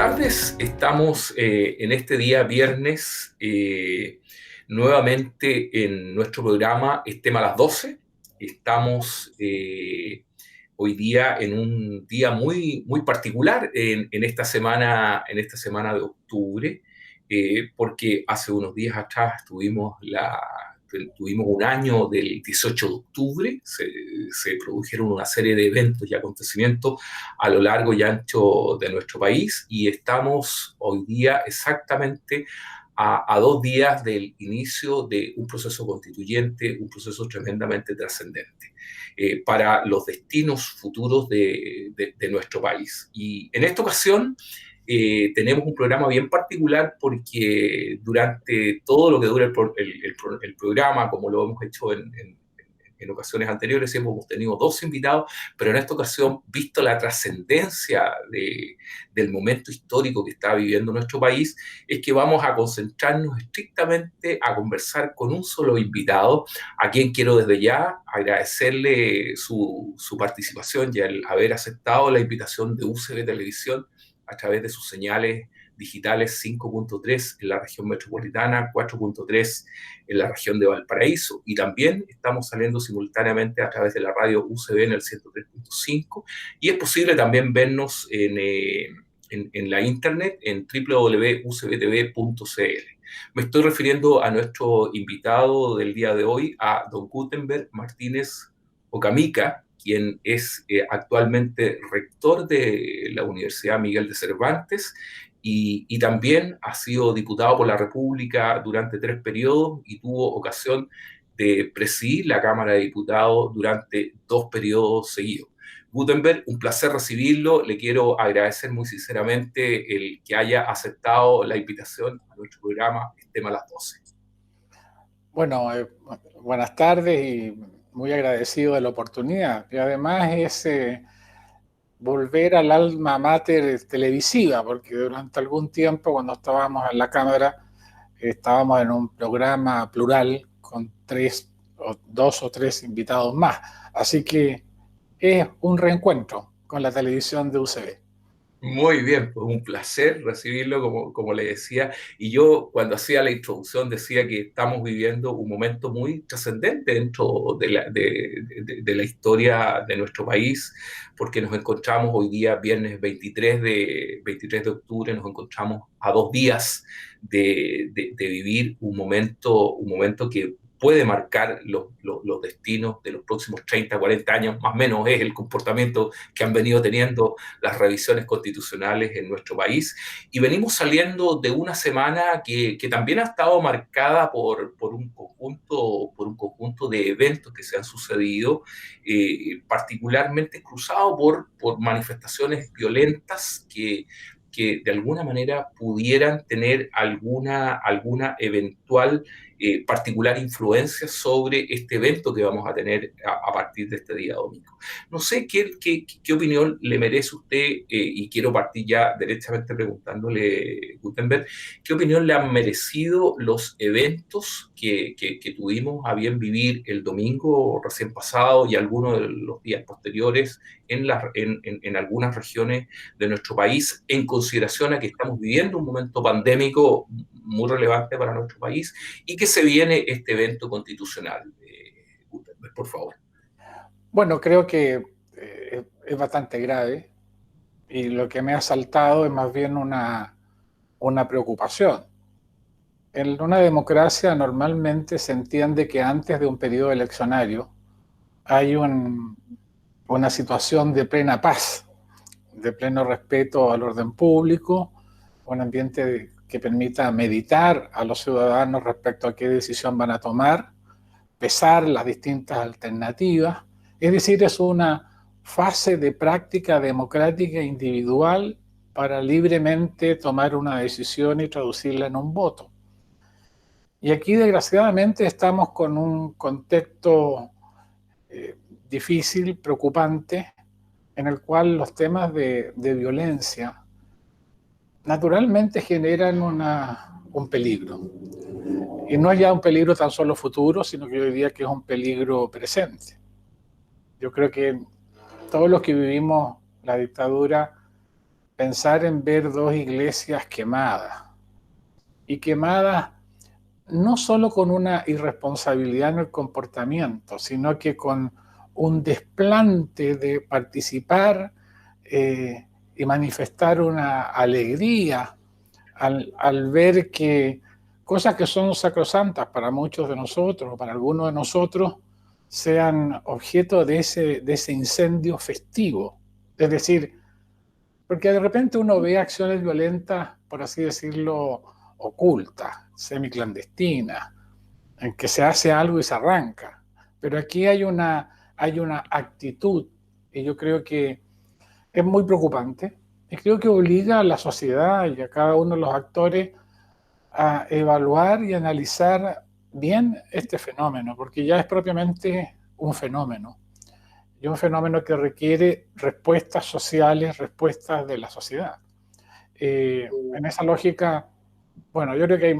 tardes, estamos en este día viernes nuevamente en nuestro programa Es Tema a las 12. Estamos hoy día en un día muy particular en esta semana de octubre, porque hace unos días atrás tuvimos un año del 18 de octubre, se produjeron una serie de eventos y acontecimientos a lo largo y ancho de nuestro país y estamos hoy día exactamente a 2 días del inicio de un proceso constituyente, un proceso tremendamente trascendente para los destinos futuros de nuestro país. Y en esta ocasión tenemos un programa bien particular porque durante todo lo que dura el programa, como lo hemos hecho en ocasiones anteriores, siempre hemos tenido 2 invitados, pero en esta ocasión, visto la trascendencia del momento histórico que está viviendo nuestro país, es que vamos a concentrarnos estrictamente a conversar con un solo invitado, a quien quiero desde ya agradecerle su participación y el haber aceptado la invitación de UCB Televisión a través de sus señales digitales 5.3 en la región metropolitana, 4.3 en la región de Valparaíso, y también estamos saliendo simultáneamente a través de la radio UCB en el 103.5, y es posible también vernos en la internet en www.ucbtv.cl. Me estoy refiriendo a nuestro invitado del día de hoy, a don Gutenberg Martínez Ocamica, quien es actualmente rector de la Universidad Miguel de Cervantes y también ha sido diputado por la República durante 3 periodos y tuvo ocasión de presidir la Cámara de Diputados durante 2 periodos seguidos. Gutenberg, un placer recibirlo. Le quiero agradecer muy sinceramente el que haya aceptado la invitación a nuestro programa El Tema a las 12. Bueno, buenas tardes y muy agradecido de la oportunidad. Y además es volver al alma mater televisiva, porque durante algún tiempo cuando estábamos en la Cámara estábamos en un programa plural con 2 o 3 invitados más. Así que es un reencuentro con la televisión de UCB. Muy bien, pues un placer recibirlo, como le decía. Y yo cuando hacía la introducción decía que estamos viviendo un momento muy trascendente dentro de la historia de nuestro país, porque nos encontramos hoy día, viernes 23 de octubre, nos encontramos a 2 días de vivir un momento que puede marcar los destinos de los próximos 30, 40 años, más o menos es el comportamiento que han venido teniendo las revisiones constitucionales en nuestro país, y venimos saliendo de una semana que también ha estado marcada por un conjunto de eventos que se han sucedido, particularmente cruzado por manifestaciones violentas que de alguna manera pudieran tener alguna eventual particular influencia sobre este evento que vamos a tener a partir de este día domingo. No sé qué opinión le merece usted, y quiero partir ya derechamente preguntándole, Gutenberg, ¿qué opinión le han merecido los eventos que tuvimos a bien vivir el domingo recién pasado y algunos de los días posteriores en algunas regiones de nuestro país, en consideración a que estamos viviendo un momento pandémico muy relevante para nuestro país y que se viene este evento constitucional? Gutenberg, por favor. Bueno, creo que es bastante grave y lo que me ha saltado es más bien una preocupación. En una democracia normalmente se entiende que antes de un periodo eleccionario hay una situación de plena paz, de pleno respeto al orden público, un ambiente que permita meditar a los ciudadanos respecto a qué decisión van a tomar, pesar las distintas alternativas. Es decir, es una fase de práctica democrática individual para libremente tomar una decisión y traducirla en un voto. Y aquí, desgraciadamente, estamos con un contexto difícil, preocupante, en el cual los temas de violencia naturalmente generan un peligro. Y no es ya un peligro tan solo futuro, sino que yo diría que es un peligro presente. Yo creo que todos los que vivimos la dictadura pensar en ver dos iglesias quemadas, y quemadas no solo con una irresponsabilidad en el comportamiento, sino que con un desplante de participar y manifestar una alegría al ver que cosas que son sacrosantas para muchos de nosotros, o para algunos de nosotros, sean objeto de ese incendio festivo. Es decir, porque de repente uno ve acciones violentas, por así decirlo, ocultas, semiclandestinas, en que se hace algo y se arranca. Pero aquí hay una actitud, y yo creo que es muy preocupante, y creo que obliga a la sociedad y a cada uno de los actores a evaluar y analizar bien este fenómeno, porque ya es propiamente un fenómeno, y un fenómeno que requiere respuestas sociales, respuestas de la sociedad. En esa lógica, bueno, yo creo que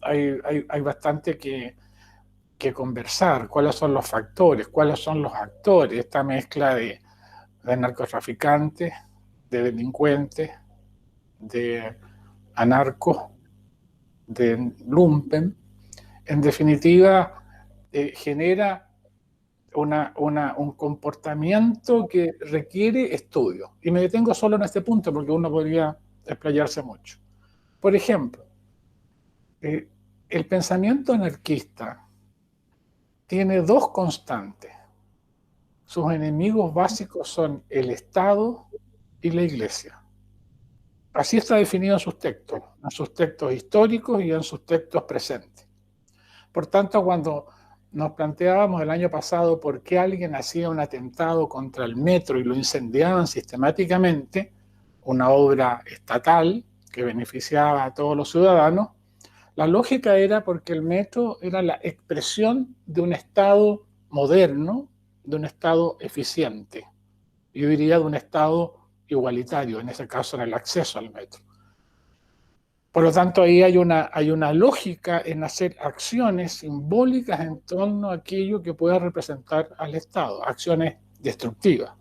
hay bastante que conversar, cuáles son los factores, cuáles son los actores, esta mezcla de narcotraficantes, de delincuentes, de anarcos, de lumpen, en definitiva, genera un comportamiento que requiere estudio. Y me detengo solo en este punto porque uno podría explayarse mucho. Por ejemplo, el pensamiento anarquista tiene dos constantes. Sus enemigos básicos son el Estado y la Iglesia. Así está definido en sus textos históricos y en sus textos presentes. Por tanto, cuando nos planteábamos el año pasado por qué alguien hacía un atentado contra el metro y lo incendiaban sistemáticamente, una obra estatal que beneficiaba a todos los ciudadanos, la lógica era porque el metro era la expresión de un Estado moderno, de un Estado eficiente, yo diría de un Estado igualitario, en ese caso en el acceso al metro. Por lo tanto, ahí hay una lógica en hacer acciones simbólicas en torno a aquello que pueda representar al Estado, acciones destructivas.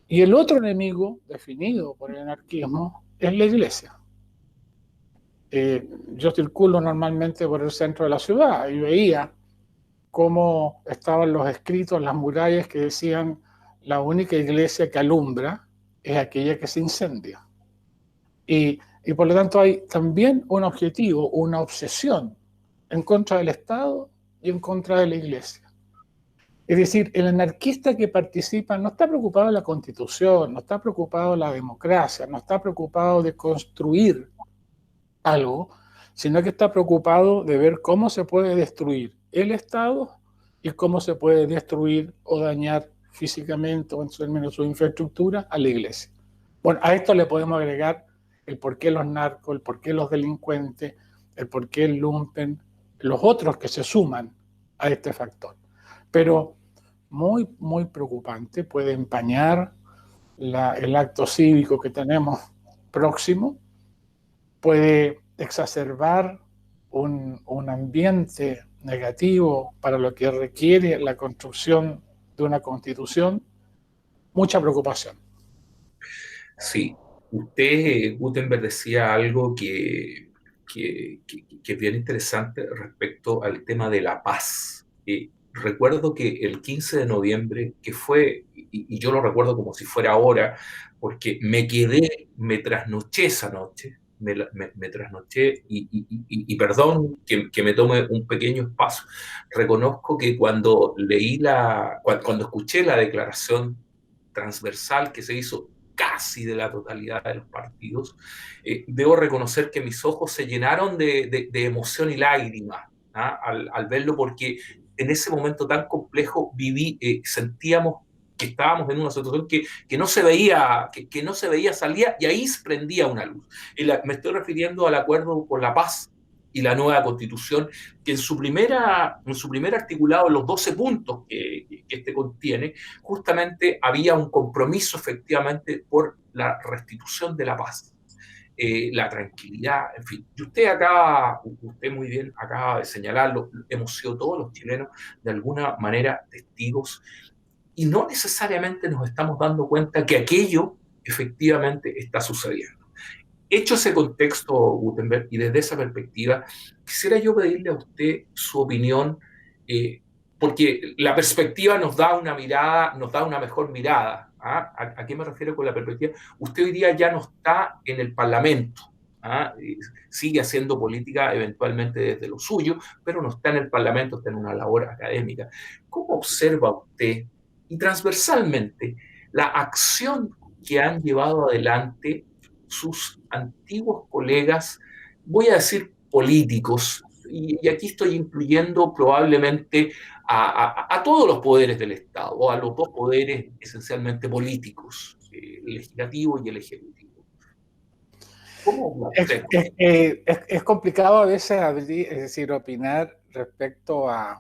Y el otro enemigo definido por el anarquismo es la Iglesia. Yo circulo normalmente por el centro de la ciudad y veía cómo estaban los escritos, las murallas que decían la única iglesia que alumbra es aquella que se incendia. Y por lo tanto hay también un objetivo, una obsesión en contra del Estado y en contra de la Iglesia. Es decir, el anarquista que participa no está preocupado de la Constitución, no está preocupado de la democracia, no está preocupado de construir algo, sino que está preocupado de ver cómo se puede destruir el Estado y cómo se puede destruir o dañar físicamente o en términos de su infraestructura a la Iglesia. Bueno, a esto le podemos agregar el por qué los narcos, el por qué los delincuentes, el por qué el lumpen, los otros que se suman a este factor. Pero muy, muy preocupante, puede empañar el acto cívico que tenemos próximo, puede exacerbar un ambiente negativo para lo que requiere la construcción de una constitución, mucha preocupación. Sí, usted, Gutenberg, decía algo que es bien interesante respecto al tema de la paz. Recuerdo que el 15 de noviembre, que fue, y yo lo recuerdo como si fuera ahora, porque me trasnoché esa noche, me trasnoché y perdón que me tome un pequeño espacio. Reconozco que cuando cuando escuché la declaración transversal que se hizo casi de la totalidad de los partidos, debo reconocer que mis ojos se llenaron de emoción y lágrimas, ¿ah? Al verlo, porque en ese momento tan complejo sentíamos que estábamos en una situación que no se veía, que no se veía salida, y ahí se prendía una luz. Me estoy refiriendo al acuerdo por la paz y la nueva constitución, que en su primer articulado, en los 12 puntos que este contiene, justamente había un compromiso efectivamente por la restitución de la paz, la tranquilidad, en fin. Y usted muy bien acaba de señalarlo, hemos sido todos los chilenos de alguna manera testigos y no necesariamente nos estamos dando cuenta que aquello efectivamente está sucediendo. Hecho ese contexto, Gutenberg, y desde esa perspectiva, quisiera yo pedirle a usted su opinión, porque la perspectiva nos da una mirada, nos da una mejor mirada. ¿Ah? ¿A qué me refiero con la perspectiva? Usted hoy día ya no está en el Parlamento. ¿Ah? Sigue haciendo política eventualmente desde lo suyo, pero no está en el Parlamento, está en una labor académica. ¿Cómo observa usted, y transversalmente, la acción que han llevado adelante sus antiguos colegas, voy a decir políticos, y aquí estoy incluyendo probablemente a todos los poderes del Estado, o a los dos poderes esencialmente políticos, el legislativo y el ejecutivo? ¿Cómo usted? Es complicado a veces es decir, opinar respecto al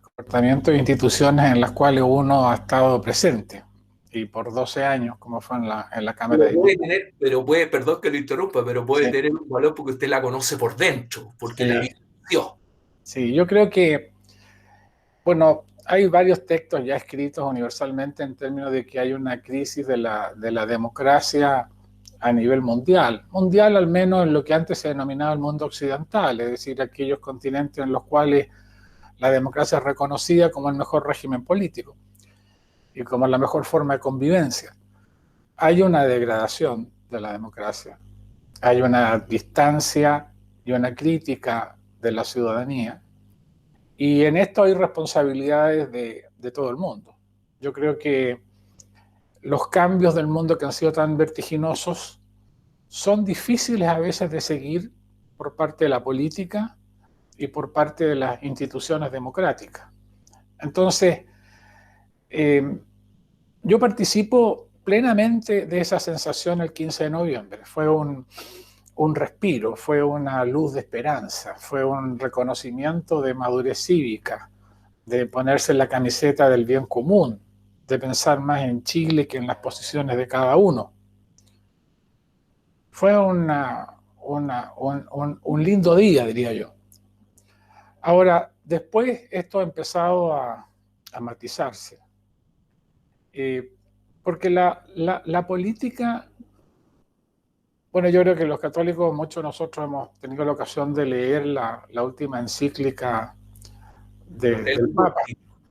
comportamiento de instituciones en las cuales uno ha estado presente, y por 12 años, como fue en la Cámara de Diputados. Perdón que lo interrumpa, pero puede Sí, tener un valor porque usted la conoce por dentro, porque la sí, vivió. sí, yo creo que, bueno, hay varios textos ya escritos universalmente en términos de que hay una crisis de la democracia a nivel mundial. Mundial al menos en lo que antes se denominaba el mundo occidental, es decir, aquellos continentes en los cuales la democracia es reconocida como el mejor régimen político y como la mejor forma de convivencia. Hay una degradación de la democracia, hay una distancia y una crítica de la ciudadanía, y en esto hay responsabilidades de todo el mundo. Yo creo que los cambios del mundo que han sido tan vertiginosos son difíciles a veces de seguir por parte de la política y por parte de las instituciones democráticas. Entonces, yo participo plenamente de esa sensación el 15 de noviembre. Fue un respiro, fue una luz de esperanza, fue un reconocimiento de madurez cívica, de ponerse la camiseta del bien común, de pensar más en Chile que en las posiciones de cada uno. Fue un lindo día, diría yo. Ahora, después esto ha empezado a matizarse, porque la política, bueno, yo creo que los católicos, muchos de nosotros hemos tenido la ocasión de leer la última encíclica del Papa,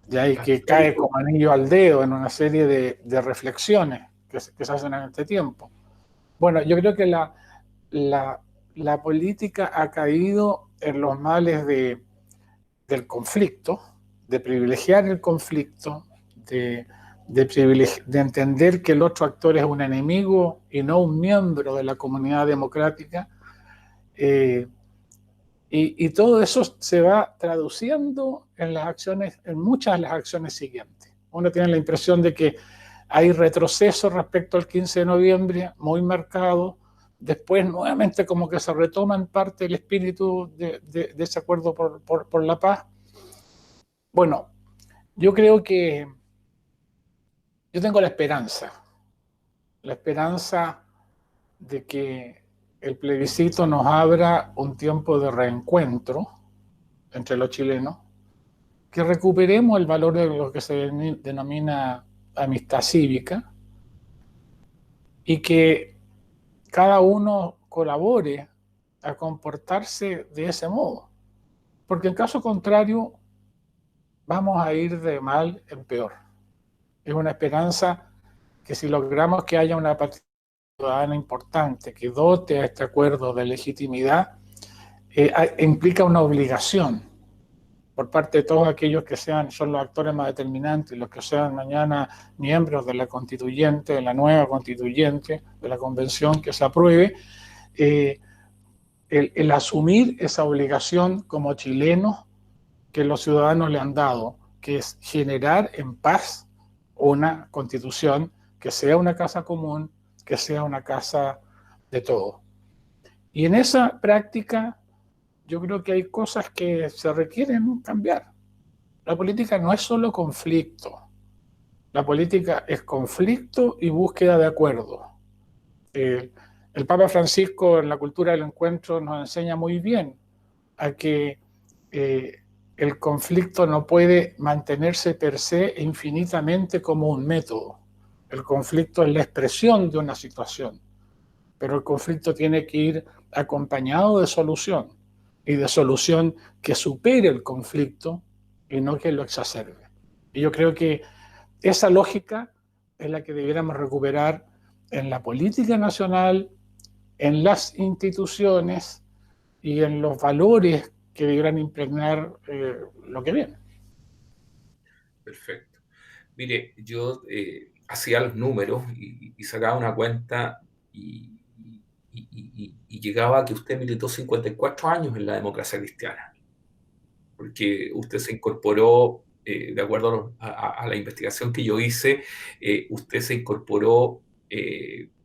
ya, y que cae como anillo al dedo en una serie de reflexiones que se hacen en este tiempo. Bueno, yo creo que la política ha caído en los males del conflicto, de privilegiar el conflicto, de entender que el otro actor es un enemigo y no un miembro de la comunidad democrática. Y todo eso se va traduciendo en las acciones, en muchas de las acciones siguientes. Uno tiene la impresión de que hay retroceso respecto al 15 de noviembre, muy marcado. Después, nuevamente, como que se retoma en parte el espíritu de ese acuerdo por la paz. Bueno, yo creo que yo tengo la esperanza de que el plebiscito nos abra un tiempo de reencuentro entre los chilenos, que recuperemos el valor de lo que se denomina amistad cívica, y que cada uno colabore a comportarse de ese modo, porque en caso contrario vamos a ir de mal en peor. Es una esperanza que, si logramos que haya una participación ciudadana importante que dote a este acuerdo de legitimidad, implica una obligación por parte de todos aquellos que son los actores más determinantes, los que sean mañana miembros de la constituyente, de la nueva constituyente, de la convención que se apruebe, el asumir esa obligación como chilenos que los ciudadanos le han dado, que es generar en paz una constitución que sea una casa común, que sea una casa de todos. Y en esa práctica yo creo que hay cosas que se requieren cambiar. La política no es solo conflicto. La política es conflicto y búsqueda de acuerdo. El Papa Francisco en la cultura del encuentro nos enseña muy bien a que el conflicto no puede mantenerse per se infinitamente como un método. El conflicto es la expresión de una situación, pero el conflicto tiene que ir acompañado de solución, y de solución que supere el conflicto y no que lo exacerbe. Y yo creo que esa lógica es la que debiéramos recuperar en la política nacional, en las instituciones y en los valores que deberán impregnar lo que viene. Perfecto. Mire, yo hacía los números y sacaba una cuenta y llegaba a que usted militó 54 años en la democracia cristiana, porque usted se incorporó, de acuerdo a la investigación que yo hice, usted se incorporó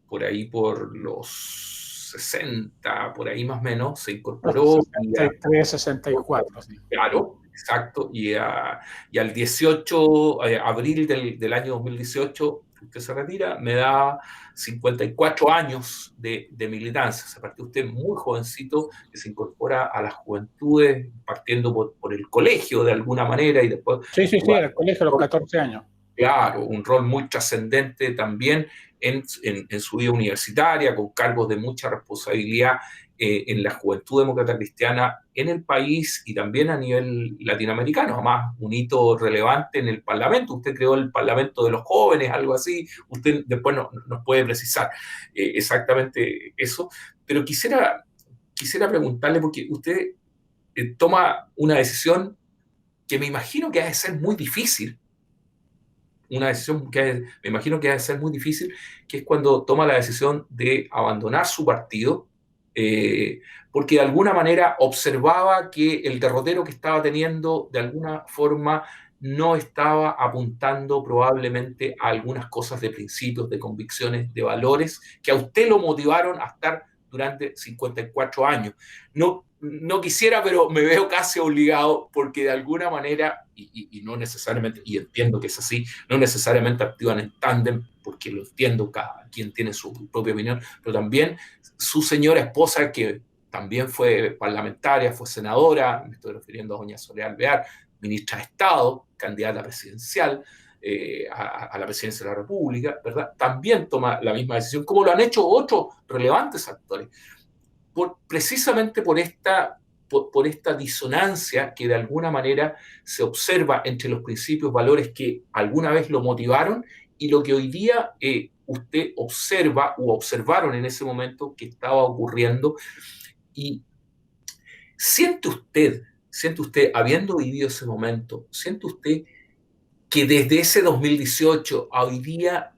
por ahí por los 60, por ahí más o menos, se incorporó y 63, 64. Sí. claro, exacto. Y al 18 abril del año 2018, usted se retira, me da 54 años de militancia. Se partió usted muy jovencito, que se incorpora a las juventudes, partiendo por el colegio de alguna manera y después... Sí, sí, sí, en el colegio a los 14 años. Claro, un rol muy trascendente también en su vida universitaria, con cargos de mucha responsabilidad en la Juventud Demócrata Cristiana en el país y también a nivel latinoamericano. Además, un hito relevante en el Parlamento. Usted creó el Parlamento de los Jóvenes, algo así. Usted después nos puede precisar exactamente eso. Pero quisiera preguntarle, porque usted toma una decisión que me imagino que ha de ser muy difícil, una decisión que me imagino que va a ser muy difícil, que es cuando toma la decisión de abandonar su partido, porque de alguna manera observaba que el derrotero que estaba teniendo de alguna forma no estaba apuntando probablemente a algunas cosas de principios, de convicciones, de valores que a usted lo motivaron a estar durante 54 años. No quisiera, pero me veo casi obligado porque de alguna manera, y no necesariamente, y entiendo que es así, no necesariamente actúan en tándem, porque lo entiendo, cada quien tiene su propia opinión, pero también su señora esposa, que también fue parlamentaria, fue senadora, me estoy refiriendo a doña Soledad Alvear, ministra de Estado, candidata presidencial, a la presidencia de la República, ¿verdad? También toma la misma decisión, como lo han hecho otros relevantes actores. Precisamente por esta disonancia que de alguna manera se observa entre los principios, valores que alguna vez lo motivaron y lo que hoy día usted observa o observaron en ese momento que estaba ocurriendo. Y siente usted, habiendo vivido ese momento, siente usted que desde ese 2018 a hoy día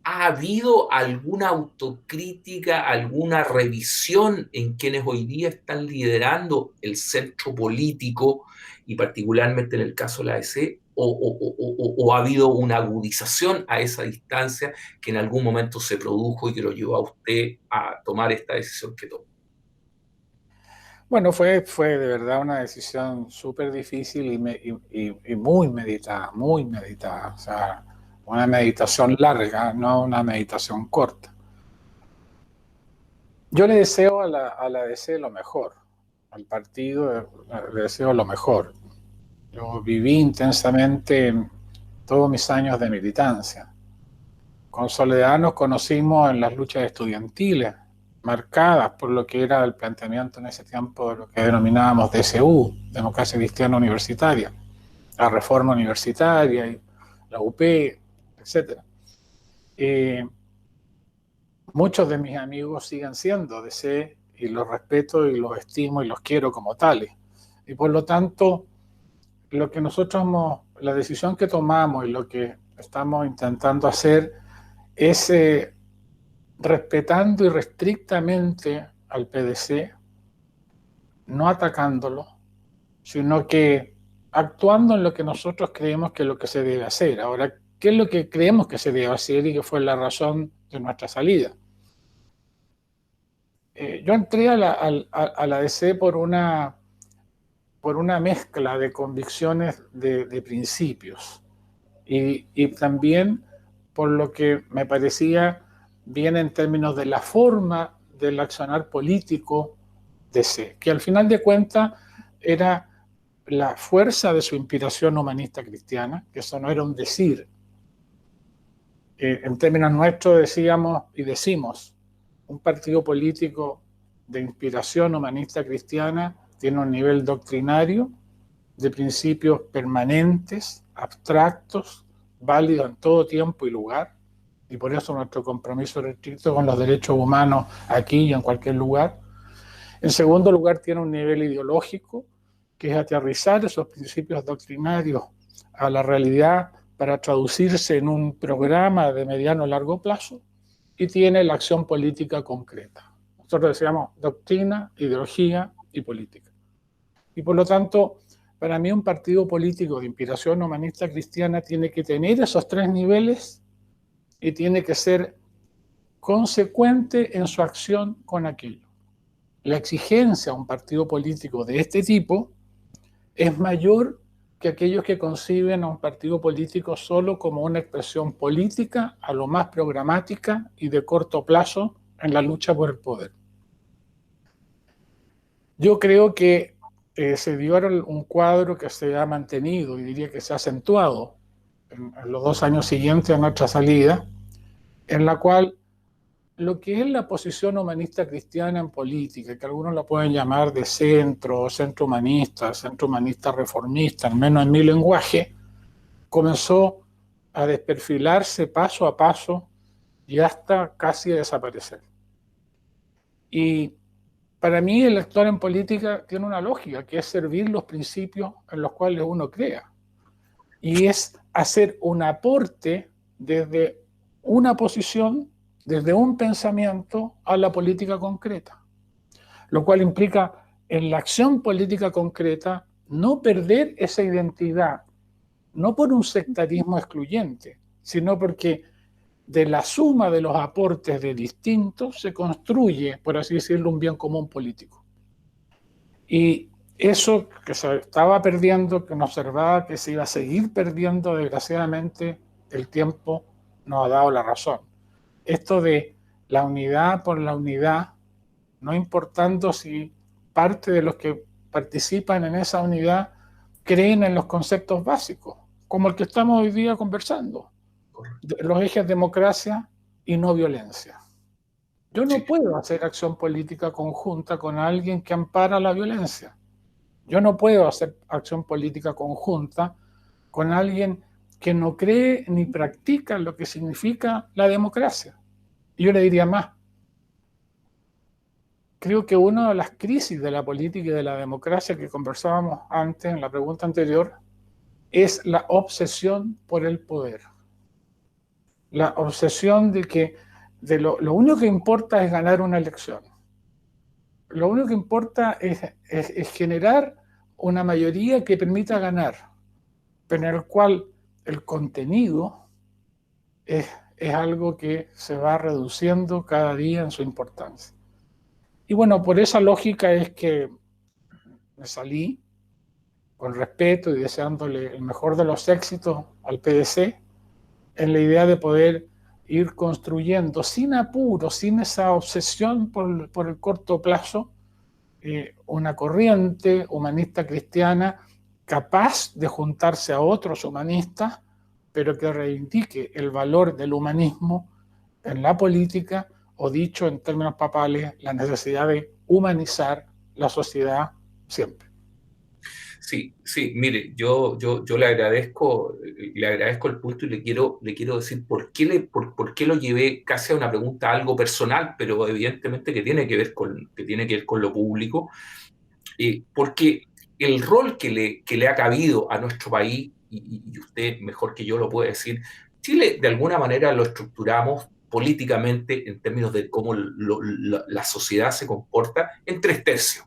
¿ha habido alguna autocrítica, alguna revisión en quienes hoy día están liderando el centro político y particularmente en el caso de la ADC? ¿O ha habido una agudización a esa distancia que en algún momento se produjo y que lo llevó a usted a tomar esta decisión que tomó? Bueno, fue de verdad una decisión súper difícil y muy meditada, muy meditada. O sea, una meditación larga, no una meditación corta. Yo le deseo a la DC lo mejor, al partido le deseo lo mejor. Yo viví intensamente todos mis años de militancia. Con Soledad nos conocimos en las luchas estudiantiles, marcadas por lo que era el planteamiento en ese tiempo de lo que denominábamos DCU, Democracia Cristiana Universitaria, la reforma universitaria, y la UP, etc. Muchos de mis amigos siguen siendo DC y los respeto y los estimo y los quiero como tales. Y por lo tanto, lo que nosotros la decisión que tomamos y lo que estamos intentando hacer es respetando irrestrictamente al PDC, no atacándolo, sino que actuando en lo que nosotros creemos que es lo que se debe hacer. Ahora, ¿qué es lo que creemos que se debe hacer y que fue la razón de nuestra salida? Yo entré a la DC por una mezcla de convicciones de principios y también por lo que me parecía bien en términos de la forma del accionar político de C, que al final de cuentas era la fuerza de su inspiración humanista cristiana, que eso no era un decir, En términos nuestros decíamos y decimos, un partido político de inspiración humanista cristiana tiene un nivel doctrinario de principios permanentes, abstractos, válidos en todo tiempo y lugar, y por eso nuestro compromiso restricto con los derechos humanos aquí y en cualquier lugar. En segundo lugar, tiene un nivel ideológico, que es aterrizar esos principios doctrinarios a la realidad para traducirse en un programa de mediano o largo plazo, y tiene la acción política concreta. Nosotros decíamos doctrina, ideología y política. Y por lo tanto, para mí un partido político de inspiración humanista cristiana tiene que tener esos tres niveles y tiene que ser consecuente en su acción con aquello. La exigencia a un partido político de este tipo es mayor que aquellos que conciben a un partido político solo como una expresión política, a lo más programática y de corto plazo en la lucha por el poder. Yo creo que se dio un cuadro que se ha mantenido y diría que se ha acentuado en los 2 años siguientes a nuestra salida, en la cual lo que es la posición humanista cristiana en política, que algunos la pueden llamar de centro, centro humanista reformista, al menos en mi lenguaje, comenzó a desperfilarse paso a paso y hasta casi a desaparecer. Y para mí el actuar en política tiene una lógica, que es servir los principios en los cuales uno crea. Y es hacer un aporte desde una posición, desde un pensamiento a la política concreta. Lo cual implica en la acción política concreta no perder esa identidad, no por un sectarismo excluyente, sino porque de la suma de los aportes de distintos se construye, por así decirlo, un bien común político. Y eso que se estaba perdiendo, que nos observaba que se iba a seguir perdiendo, desgraciadamente, el tiempo nos ha dado la razón. Esto de la unidad por la unidad, no importando si parte de los que participan en esa unidad creen en los conceptos básicos, como el que estamos hoy día conversando, los ejes democracia y no violencia. Yo no puedo hacer acción política conjunta con alguien que ampara la violencia. Yo no puedo hacer acción política conjunta con alguien que no cree ni practica lo que significa la democracia. Y yo le diría más. Creo que una de las crisis de la política y de la democracia que conversábamos antes en la pregunta anterior es la obsesión por el poder. La obsesión de que lo único que importa es ganar una elección. Lo único que importa es generar una mayoría que permita ganar, pero en el cual el contenido es algo que se va reduciendo cada día en su importancia. Y bueno, por esa lógica es que me salí con respeto y deseándole el mejor de los éxitos al PDC, en la idea de poder ir construyendo sin apuro, sin esa obsesión por el corto plazo, una corriente humanista cristiana capaz de juntarse a otros humanistas, pero que reivindique el valor del humanismo en la política, o dicho en términos papales, la necesidad de humanizar la sociedad siempre. Sí, sí, mire, yo le agradezco el punto y le quiero decir por qué lo llevé casi a una pregunta algo personal, pero evidentemente que tiene que ver con lo público, porque el rol que le ha cabido a nuestro país, y usted mejor que yo lo puede decir, Chile de alguna manera lo estructuramos políticamente en términos de cómo la sociedad se comporta en 3 tercios.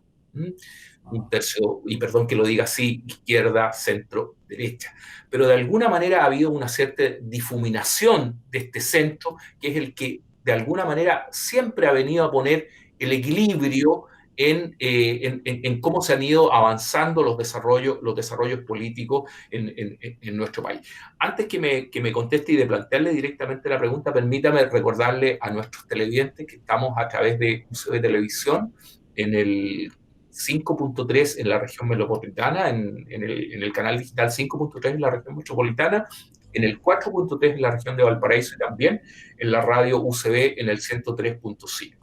Un tercio, y perdón que lo diga así, izquierda, centro, derecha. Pero de alguna manera ha habido una cierta difuminación de este centro, que es el que de alguna manera siempre ha venido a poner el equilibrio en cómo se han ido avanzando los desarrollos políticos en nuestro país. Antes que me conteste y de plantearle directamente la pregunta, permítame recordarle a nuestros televidentes que estamos a través de UCB Televisión en el 5.3 en la región metropolitana, en el canal digital 5.3 en la región metropolitana, en el 4.3 en la región de Valparaíso y también en la radio UCB en el 103.5.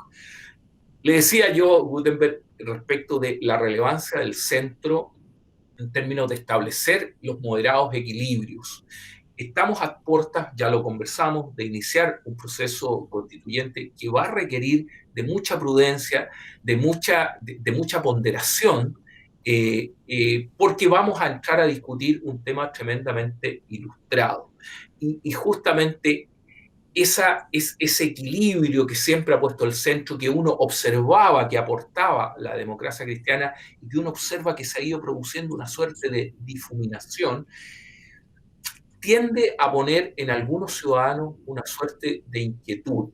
Le decía yo, Gutenberg, respecto de la relevancia del centro en términos de establecer los moderados equilibrios. Estamos a puertas, ya lo conversamos, de iniciar un proceso constituyente que va a requerir de mucha prudencia, de mucha ponderación, porque vamos a entrar a discutir un tema tremendamente ilustrado. Y justamente ese equilibrio que siempre ha puesto el centro, que uno observaba que aportaba la democracia cristiana y que uno observa que se ha ido produciendo una suerte de difuminación, tiende a poner en algunos ciudadanos una suerte de inquietud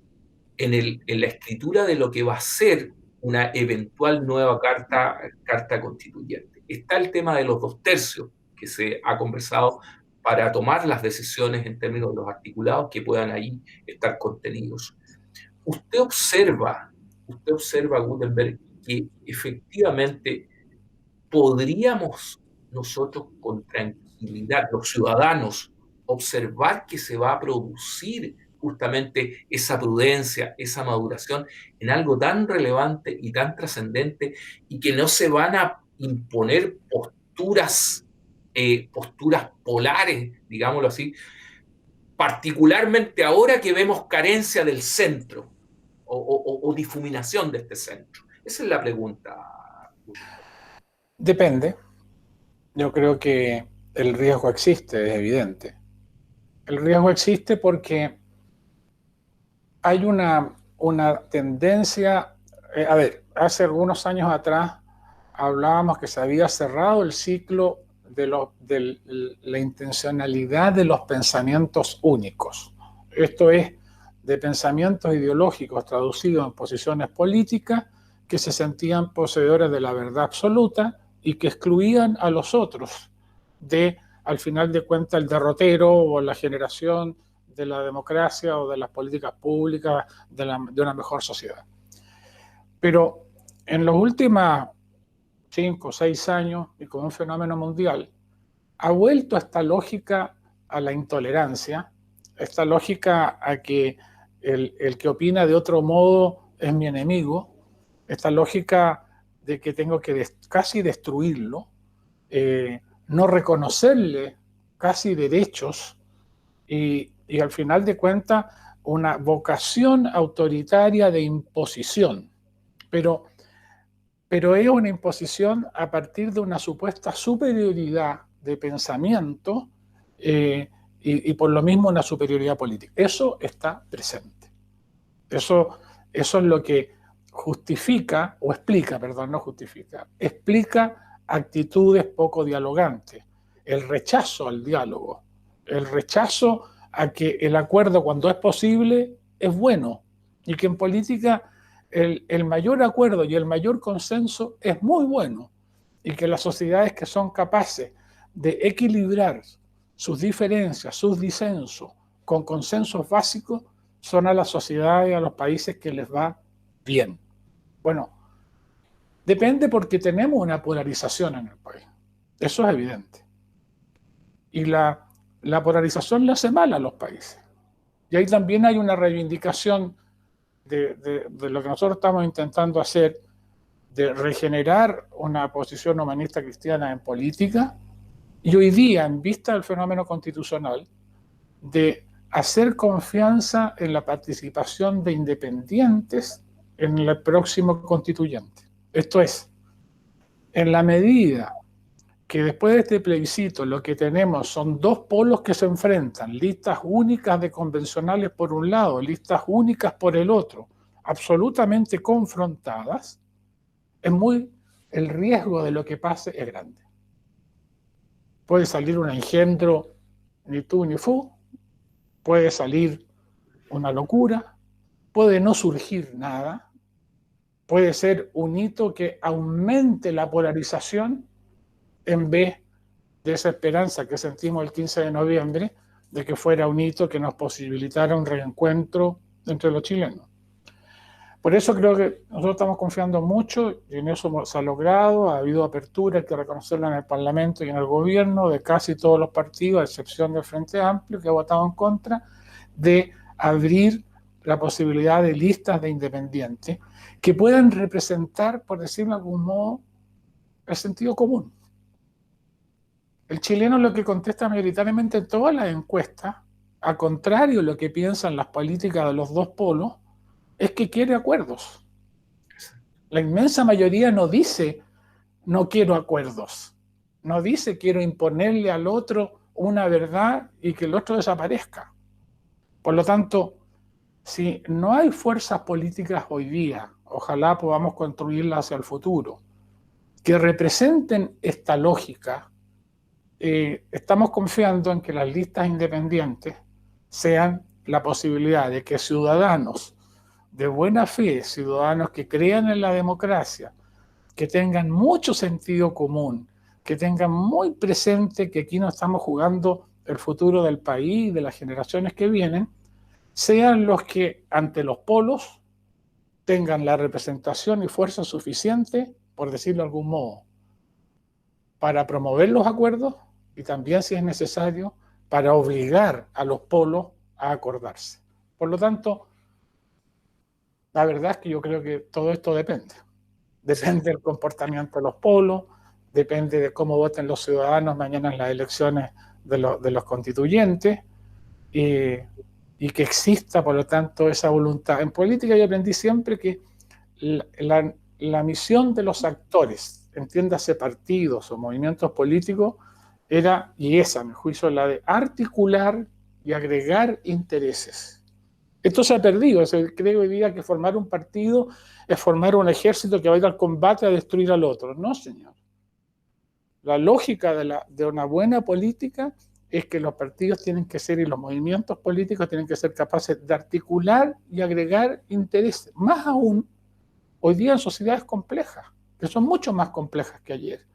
en la escritura de lo que va a ser una eventual nueva carta constituyente. Está el tema de los 2/3 que se ha conversado para tomar las decisiones en términos de los articulados que puedan ahí estar contenidos. Usted observa, Gutenberg, que efectivamente podríamos nosotros con tranquilidad, los ciudadanos, observar que se va a producir justamente esa prudencia, esa maduración en algo tan relevante y tan trascendente, y que no se van a imponer posturas polares, digámoslo así, particularmente ahora que vemos carencia del centro o difuminación de este centro. Esa es la pregunta. Depende. Yo creo que el riesgo existe, es evidente. El riesgo existe porque hay una tendencia, hace algunos años atrás hablábamos que se había cerrado el ciclo de la intencionalidad de los pensamientos únicos. Esto es, de pensamientos ideológicos traducidos en posiciones políticas que se sentían poseedores de la verdad absoluta y que excluían a los otros de, al final de cuentas, el derrotero o la generación de la democracia o de las políticas públicas de una mejor sociedad. Pero en los últimos 5 o 6 años, y con un fenómeno mundial, ha vuelto esta lógica a la intolerancia, esta lógica a que el que opina de otro modo es mi enemigo, esta lógica de que tengo que casi destruirlo, no reconocerle casi derechos y al final de cuentas una vocación autoritaria de imposición. Pero es una imposición a partir de una supuesta superioridad de pensamiento y por lo mismo una superioridad política. Eso está presente. Eso es lo que justifica, o explica, perdón, no justifica, explica actitudes poco dialogantes, el rechazo al diálogo, el rechazo a que el acuerdo cuando es posible es bueno y que en política el mayor acuerdo y el mayor consenso es muy bueno y que las sociedades que son capaces de equilibrar sus diferencias, sus disensos con consensos básicos son a las sociedades y a los países que les va bien. Bueno, depende porque tenemos una polarización en el país. Eso es evidente. Y la polarización le hace mal a los países. Y ahí también hay una reivindicación de lo que nosotros estamos intentando hacer, de regenerar una posición humanista cristiana en política, y hoy día, en vista del fenómeno constitucional, de hacer confianza en la participación de independientes en el próximo constituyente. Esto es, en la medida que después de este plebiscito lo que tenemos son dos polos que se enfrentan, listas únicas de convencionales por un lado, listas únicas por el otro, absolutamente confrontadas, el riesgo de lo que pase es grande. Puede salir un engendro ni tú ni fu, puede salir una locura, puede no surgir nada, puede ser un hito que aumente la polarización en vez de esa esperanza que sentimos el 15 de noviembre de que fuera un hito que nos posibilitara un reencuentro entre los chilenos. Por eso creo que nosotros estamos confiando mucho y en eso se ha logrado. Ha habido apertura, hay que reconocerla, en el Parlamento y en el gobierno de casi todos los partidos, a excepción del Frente Amplio, que ha votado en contra, de abrir la posibilidad de listas de independientes que puedan representar, por decirlo de algún modo, el sentido común. El chileno lo que contesta mayoritariamente en todas las encuestas, a contrario de lo que piensan las políticas de los dos polos, es que quiere acuerdos. La inmensa mayoría no dice no quiero acuerdos, no dice quiero imponerle al otro una verdad y que el otro desaparezca. Por lo tanto, si no hay fuerzas políticas hoy día, ojalá podamos construirlas hacia el futuro, que representen esta lógica, estamos confiando en que las listas independientes sean la posibilidad de que ciudadanos de buena fe, ciudadanos que crean en la democracia, que tengan mucho sentido común, que tengan muy presente que aquí no estamos jugando el futuro del país, de las generaciones que vienen, sean los que ante los polos tengan la representación y fuerza suficiente, por decirlo de algún modo, para promover los acuerdos y también, si es necesario, para obligar a los polos a acordarse. Por lo tanto, la verdad es que yo creo que todo esto depende. Depende del comportamiento de los polos, depende de cómo voten los ciudadanos mañana en las elecciones de los constituyentes, y que exista, por lo tanto, esa voluntad. En política yo aprendí siempre que la misión de los actores, entiéndase partidos o movimientos políticos, era, y esa, a mi juicio, la de articular y agregar intereses. Esto se ha perdido. Creo hoy día que formar un partido es formar un ejército que va a ir al combate a destruir al otro. No, señor. La lógica de una buena política es que los partidos tienen que ser, y los movimientos políticos tienen que ser capaces de articular y agregar intereses. Más aún, hoy día en sociedades complejas, que son mucho más complejas que ayer,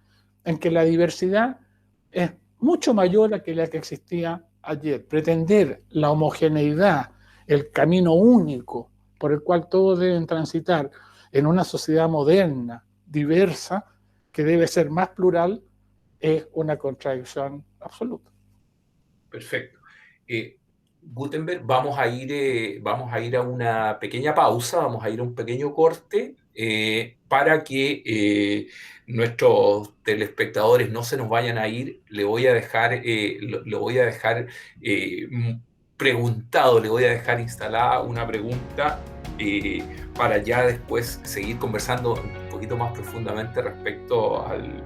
en que la diversidad es mucho mayor a que la que existía ayer. Pretender la homogeneidad, el camino único por el cual todos deben transitar en una sociedad moderna, diversa, que debe ser más plural, es una contradicción absoluta. Perfecto. Gutenberg, vamos a ir a una pequeña pausa, vamos a ir a un pequeño corte para que nuestros telespectadores no se nos vayan a ir. Le voy a dejar, preguntado, le voy a dejar instalada una pregunta para ya después seguir conversando un poquito más profundamente respecto al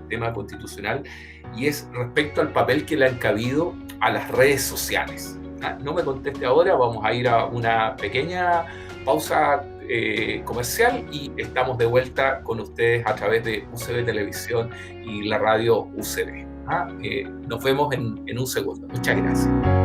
tema constitucional, y es respecto al papel que le han cabido a las redes sociales. No me conteste ahora, vamos a ir a una pequeña pausa comercial y estamos de vuelta con ustedes a través de UCB Televisión y la radio UCB. Nos vemos en un segundo. Muchas gracias.